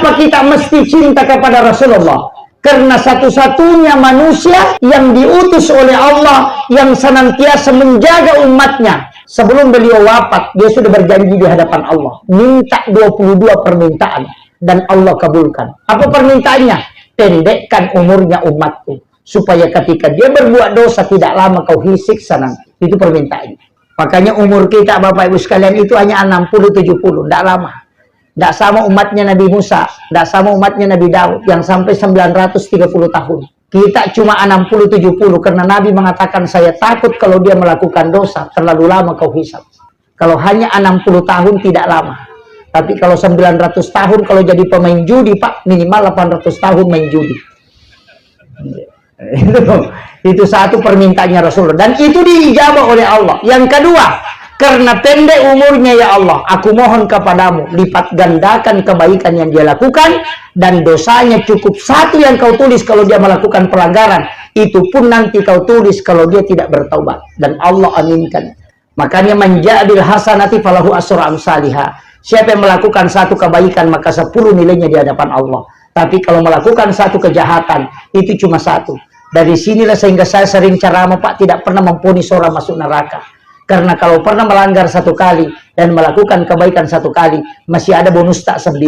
Kenapa kita mesti cinta kepada Rasulullah? Karena satu-satunya manusia yang diutus oleh Allah yang senantiasa menjaga umatnya. Sebelum beliau wafat, dia sudah berjanji di hadapan Allah. Minta 22 permintaan. Dan Allah kabulkan. Apa permintaannya? Pendekkan umurnya umatku. Supaya ketika dia berbuat dosa, tidak lama kau siksa nanti. Itu permintaannya. Makanya umur kita, Bapak Ibu sekalian, itu hanya 60-70. Tidak lama. Tidak sama umatnya Nabi Musa. Tidak sama umatnya Nabi Daud. Yang sampai 930 tahun. Kita cuma 60-70 karena Nabi mengatakan saya takut kalau dia melakukan dosa terlalu lama kau hisab. Kalau hanya 60 tahun tidak lama. Tapi kalau 900 tahun kalau jadi pemain judi Pak, minimal 800 tahun main judi. Itu satu permintaannya Rasulullah dan itu diijabah oleh Allah. Yang kedua, karena pendek umurnya ya Allah, aku mohon kepadamu lipat gandakan kebaikan yang dia lakukan dan dosanya cukup satu yang kau tulis kalau dia melakukan pelanggaran, itu pun nanti kau tulis kalau dia tidak bertaubat dan Allah aminkan. Makanya manja'bil hasanati falahu asyru amsalihha. Siapa yang melakukan satu kebaikan maka 10 nilainya di hadapan Allah. Tapi kalau melakukan satu kejahatan itu cuma satu. Dari sinilah sehingga saya sering ceramah Pak, tidak pernah memvonis orang masuk neraka. Karena kalau pernah melanggar satu kali dan melakukan kebaikan satu kali, masih ada bonus tak 9.